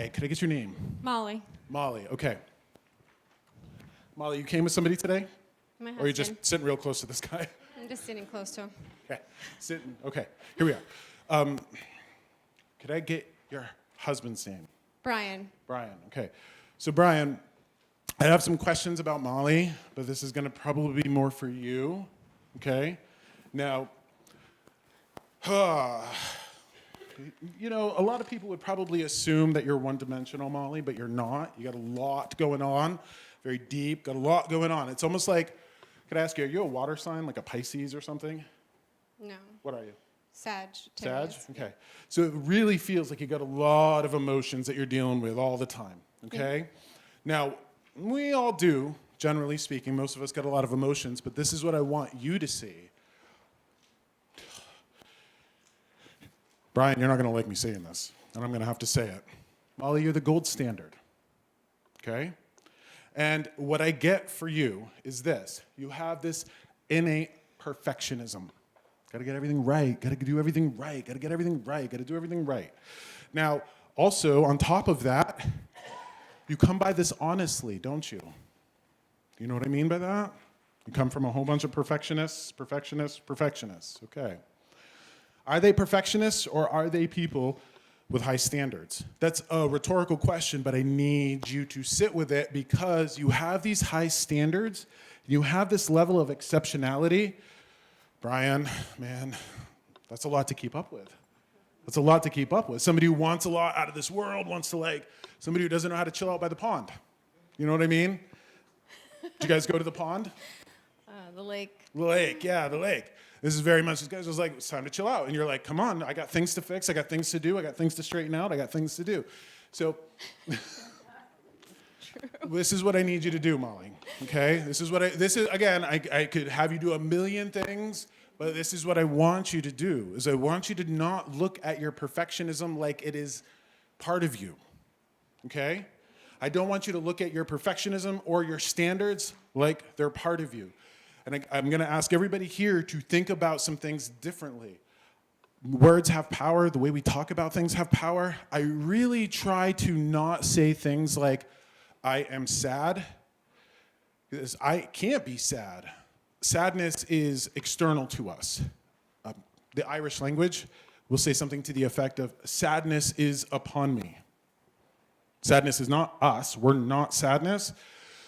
Okay, could I get your name? Molly, Molly, okay. Molly, you came with somebody today? my husband. Or are you just sitting real close to this guy? I'm just sitting close to him. Okay, sitting, okay, here we are. Could I get your husband's name? Bryan. Bryan, okay. So Bryan, I have some questions about Molly, but this is gonna probably be more for you, okay? Now, you know, a lot of people would probably assume that you're one-dimensional, Molly, but you're not. You got a lot going on, very deep, got a lot going on. It's almost like, could I ask you, are you a water sign, like a Pisces or something? No. What are you? Sag. Sag? Okay. So it really feels like you got a lot of emotions that you're dealing with all the time, okay? Now, we all do, generally speaking. Most of us got a lot of emotions, but this is what I want you to see. Bryan, you're not going to like me saying this, and I'm going to have to say it. Molly, you're the gold standard, okay? And what I get for you is this. You have this innate perfectionism. Got to get everything right, got to do everything right, got to get everything right, got to do everything right. Now, also, on top of that, you come by this honestly, don't you? You know what I mean by that? You come from a whole bunch of perfectionists, okay. Are they perfectionists or are they people with high standards? That's a rhetorical question, but I need you to sit with it because you have these high standards, you have this level of exceptionality. Bryan, man, that's a lot to keep up with. That's a lot to keep up with. Somebody who wants a lot out of this world wants to somebody who doesn't know how to chill out by the pond. You know what I mean? Did you guys go to the pond? The lake. The lake, yeah, the lake. This is very much, this guy's just like, it's time to chill out. And you're like, come on, I got things to fix, I got things to do, I got things to straighten out, I got things to do. So, this is what I need you to do, Molly, okay? Again, I could have you do a million things, but this is what I want you to do, is I want you to not look at your perfectionism like it is part of you, okay? I don't want you to look at your perfectionism or your standards like they're part of you. And I'm gonna ask everybody here to think about some things differently. Words have power, the way we talk about things have power. I really try to not say things like, I am sad, because I can't be sad. Sadness is external to us. The Irish language will say something to the effect of, sadness is upon me. Sadness is not us, we're not sadness.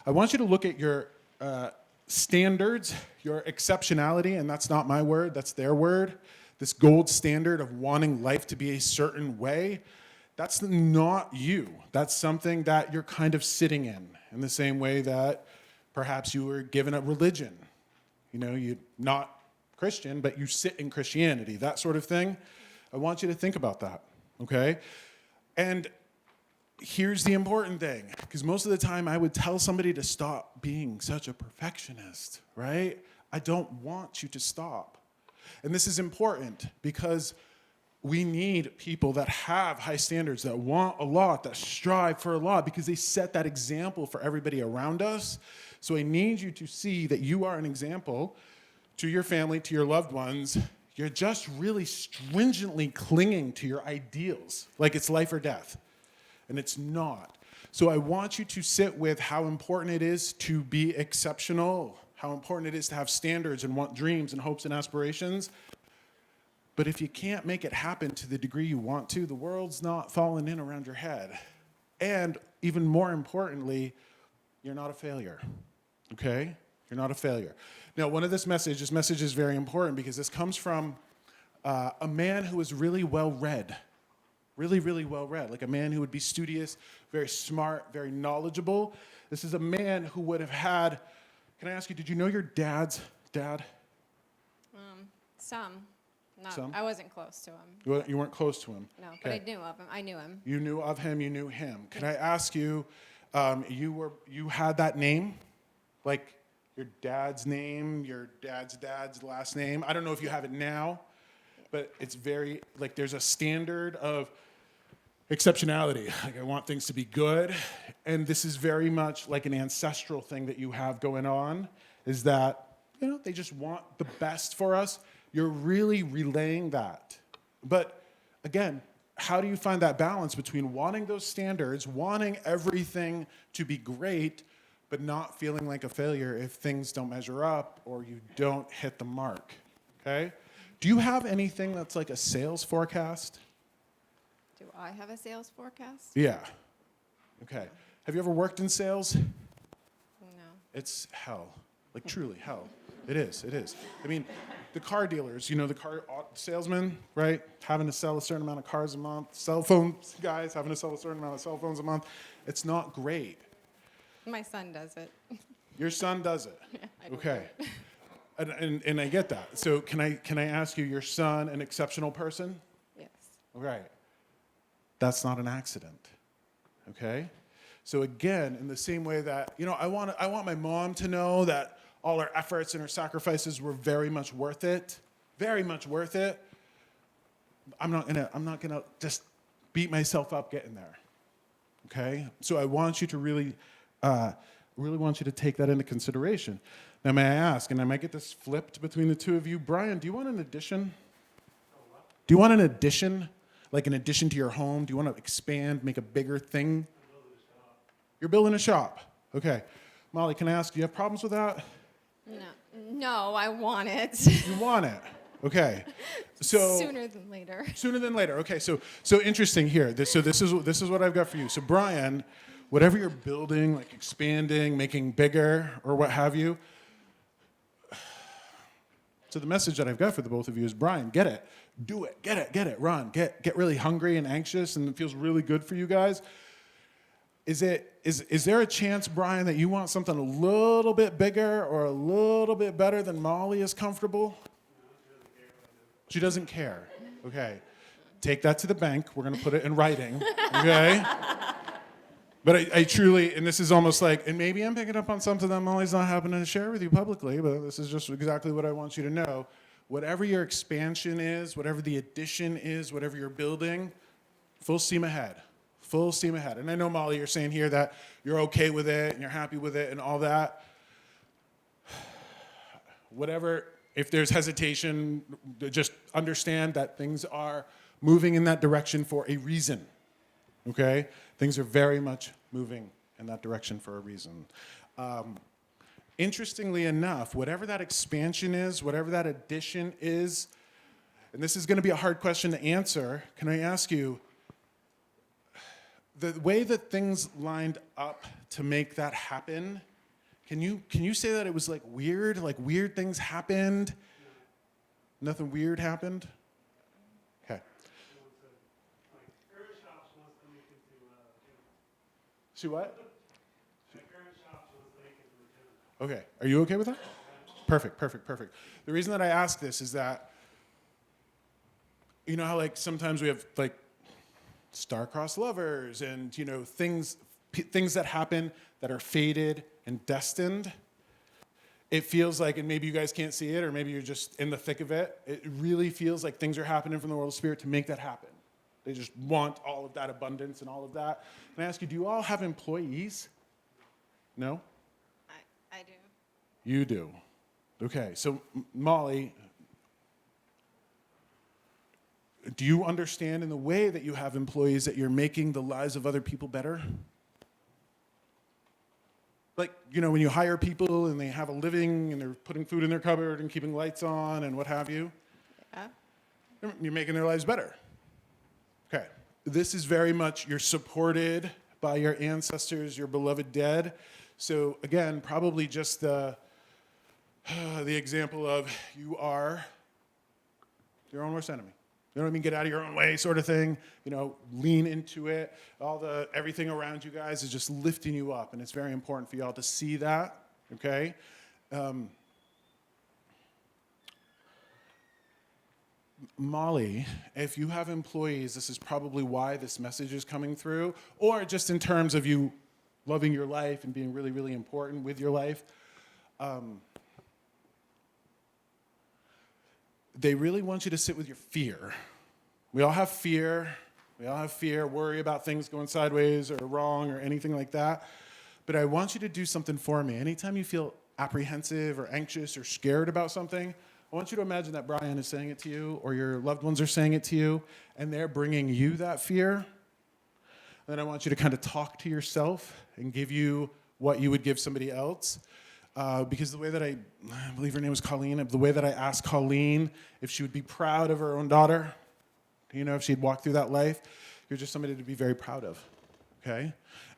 I want you to look at your standards, your exceptionality, and that's not my word, that's their word. This gold standard of wanting life to be a certain way, that's not you. That's something that you're kind of sitting in the same way that perhaps you were given a religion. You know, you're not Christian, but you sit in Christianity, that sort of thing. I want you to think about that, okay? And here's the important thing, because most of the time I would tell somebody to stop being such a perfectionist, right? I don't want you to stop. And this is important because we need people that have high standards, that want a lot, that strive for a lot, because they set that example for everybody around us. So I need you to see that you are an example to your family, to your loved ones. You're just really stringently clinging to your ideals, like it's life or death. And it's not. So I want you to sit with how important it is to be exceptional, how important it is to have standards and want dreams and hopes and aspirations. But if you can't make it happen to the degree you want to, the world's not falling in around your head. And even more importantly, you're not a failure, okay? You're not a failure. Now, this message is very important because this comes from a man who is really well-read. Really, really well-read, like a man who would be studious, very smart, very knowledgeable. This is a man who would have had, can I ask you, did you know your dad's dad? Some. Some? I wasn't close to him. You weren't close to him? No, but I knew of him. I knew him. You knew of him, you knew him. Can I ask you, you had that name? Like your dad's name, your dad's last name? I don't know if you have it now, but it's very, like there's a standard of exceptionality. Like I want things to be good. And this is very much like an ancestral thing that you have going on, is that, you know, they just want the best for us. You're really relaying that. But again, how do you find that balance between wanting those standards, wanting everything to be great, but not feeling like a failure if things don't measure up or you don't hit the mark, okay? Do you have anything that's like a sales forecast? Do I have a sales forecast? Yeah. Okay. Have you ever worked in sales? No. It's hell. Like truly hell. It is. It is. I mean, the car dealers, the car salesmen, right? Having to sell a certain amount of cars a month. Cell phone guys having to sell a certain amount of cell phones a month. It's not great. My son does it. Your son does it. Yeah, I don't Okay. do it. And I get that. So can I ask you, your son an exceptional person? Yes. Right. That's not an accident. Okay? So again, in the same way that, I want my mom to know that all her efforts and her sacrifices were very much worth it. Very much worth it. I'm not gonna just beat myself up getting there. Okay? So I want you to really want you to take that into consideration. Now may I ask, and I might get this flipped between the two of you, Bryan, do you want an addition? Do you want an addition? Like an addition to your home? Do you want to expand, make a bigger thing? You're building a shop. Okay. Molly, can I ask, do you have problems with that? No, I want it. You want it. Okay. So Sooner than later. Sooner than later. Okay. So interesting here. This is what I've got for you. So Bryan, whatever you're building, like expanding, making bigger, or what have you. So the message that I've got for the both of you is, Bryan, get it. Do it. Get it. Run. Get really hungry and anxious, and it feels really good for you guys. Is there a chance, Bryan, that you want something a little bit bigger or a little bit better than Molly is comfortable? She doesn't care. Okay. Take that to the bank. We're going to put it in writing. Okay? But I truly, and this is almost like, and maybe I'm picking up on something that Molly's not happening to share with you publicly, but this is just exactly what I want you to know. Whatever your expansion is, whatever the addition is, whatever you're building, full steam ahead. Full steam ahead. And I know, Molly, you're saying here that you're okay with it and you're happy with it and all that. Whatever, if there's hesitation, just understand that things are moving in that direction for a reason. Okay? Things are very much moving in that direction for a reason. Interestingly enough, whatever that expansion is, whatever that addition is, and this is going to be a hard question to answer, can I ask you, the way that things lined up to make that happen, can you say that it was like weird things happened? Nothing weird happened? Okay. See what? Okay. Are you okay with that? Perfect. The reason that I ask this is that, you know how like sometimes we have like star-crossed lovers and, things that happen that are fated and destined. It feels like, and maybe you guys can't see it, or maybe you're just in the thick of it, it really feels like things are happening from the world of spirit to make that happen. They just want all of that abundance and all of that. Can I ask you, do you all have employees? No? I do. You do. Okay, so Molly, do you understand in the way that you have employees that you're making the lives of other people better? Like, when you hire people and they have a living and they're putting food in their cupboard and keeping lights on and what have you, Yeah. you're making their lives better. Okay, this is very much, you're supported by your ancestors, your beloved dead. So again, probably just the example of you are your own worst enemy. You know what I mean? Get out of your own way sort of thing. Lean into it. Everything around you guys is just lifting you up, and it's very important for y'all to see that, okay? Molly, if you have employees, this is probably why this message is coming through, or just in terms of you loving your life and being really, really important with your life. They really want you to sit with your fear. We all have fear. Worry about things going sideways or wrong or anything like that. But I want you to do something for me. Anytime you feel apprehensive or anxious or scared about something, I want you to imagine that Bryan is saying it to you, or your loved ones are saying it to you, and they're bringing you that fear. Then I want you to kind of talk to yourself and give you what you would give somebody else. Because the way that I believe her name was Colleen, the way that I asked Colleen if she would be proud of her own daughter, if she'd walked through that life, you're just somebody to be very proud of, okay?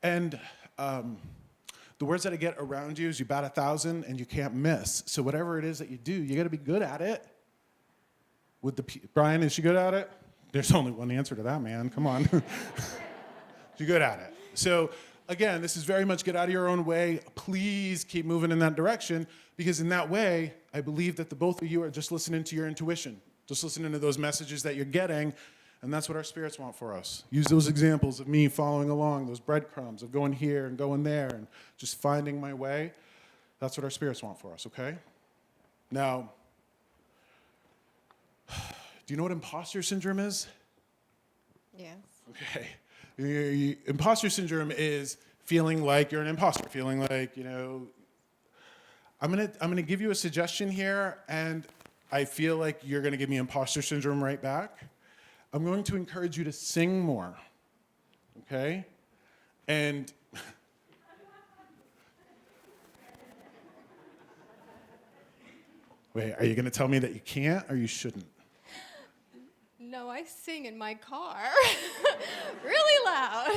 And the words that I get around you is you bat 1,000 and you can't miss. So whatever it is that you do, you got to be good at it. Bryan, is she good at it? There's only one answer to that, man. Come on. You're good at it. So again, this is very much get out of your own way. Please keep moving in that direction, because in that way, I believe that the both of you are just listening to your intuition, just listening to those messages that you're getting, and that's what our spirits want for us. Use those examples of me following along, those breadcrumbs of going here and going there and just finding my way. That's what our spirits want for us, okay? Now, do you know what imposter syndrome is? Yes. Okay. Imposter syndrome is feeling like you're an imposter, feeling like, I'm gonna give you a suggestion here, and I feel like you're gonna give me imposter syndrome right back. I'm going to encourage you to sing more, okay? And wait, are you gonna tell me that you can't or you shouldn't? No, I sing in my car really loud.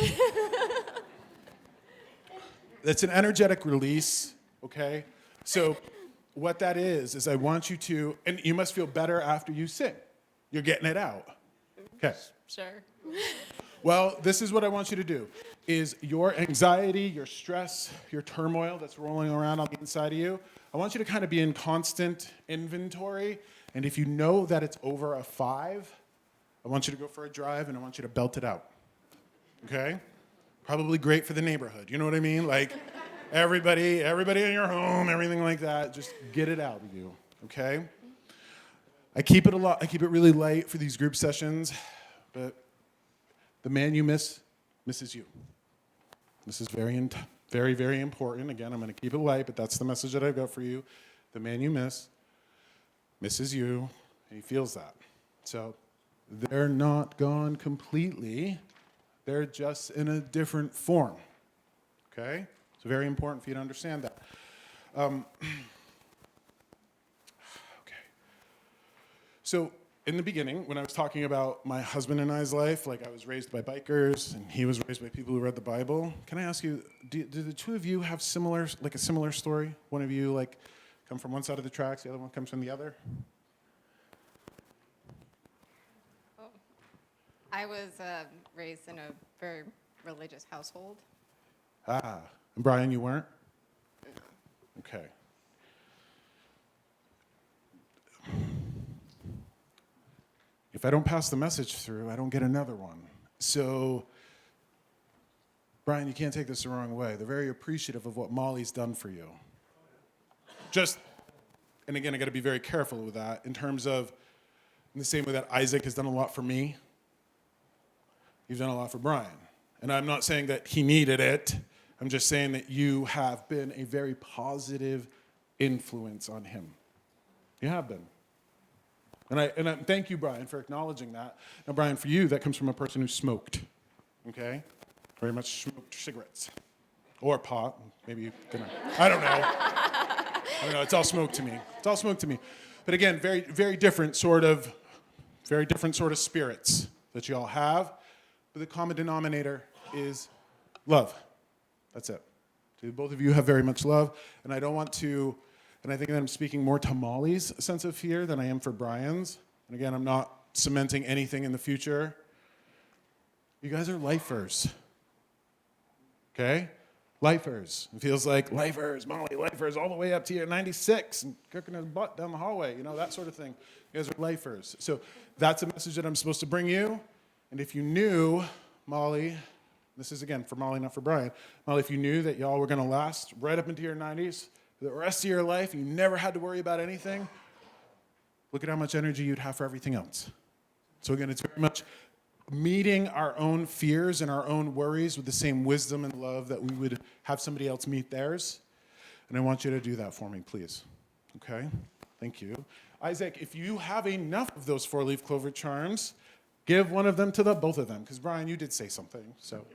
That's an energetic release, okay? So what that is I want you to, and you must feel better after you sing. You're getting it out. Okay. Sure. Well, this is what I want you to do, is your anxiety, your stress, your turmoil that's rolling around on the inside of you, I want you to kind of be in constant inventory, and if you know that it's over a 5, I want you to go for a drive, and I want you to belt it out, okay? Probably great for the neighborhood, you know what I mean? Like, everybody in your home, everything like that, just get it out of you, okay? I keep it really light for these group sessions, but the man you miss misses you. This is very, very, very important. Again, I'm going to keep it light, but that's the message that I've got for you. The man you miss misses you, and he feels that. So they're not gone completely. They're just in a different form, okay? It's very important for you to understand that. Okay. So in the beginning, when I was talking about my husband and I's life, like I was raised by bikers, and he was raised by people who read the Bible, can I ask you, do the two of you have a similar story? One of you, like, come from one side of the tracks, the other one comes from the other? I was raised in a very religious household. Ah, and Bryan, you weren't? No. Okay. If I don't pass the message through, I don't get another one. So, Bryan, you can't take this the wrong way. They're very appreciative of what Molly's done for you. And again, I got to be very careful with that in terms of, in the same way that Isaac has done a lot for me, you've done a lot for Bryan. And I'm not saying that he needed it. I'm just saying that you have been a very positive influence on him. You have been. And I thank you, Bryan, for acknowledging that. Now, Bryan, for you, that comes from a person who smoked, okay? Very much smoked cigarettes. Or pot, maybe, I don't know. It's all smoke to me. It's all smoke to me. But again, very, very different sort of spirits that you all have. But the common denominator is love. That's it. So both of you have very much love, and I don't want to, and I think that I'm speaking more to Molly's sense of fear than I am for Bryan's. And again, I'm not cementing anything in the future. You guys are lifers. Okay? Lifers. It feels like lifers, Molly, lifers, all the way up to your 96 and cooking his butt down the hallway, that sort of thing. You guys are lifers. So that's a message that I'm supposed to bring you. And if you knew, Molly, this is again for Molly, not for Bryan. Molly, if you knew that y'all were going to last right up into your 90s, for the rest of your life, you never had to worry about anything, look at how much energy you'd have for everything else. So again, it's very much meeting our own fears and our own worries with the same wisdom and love that we would have somebody else meet theirs. And I want you to do that for me, please. Okay? Thank you. Isaac, if you have enough of those four-leaf clover charms, give one of them to both of them, because Brian, you did say something. So.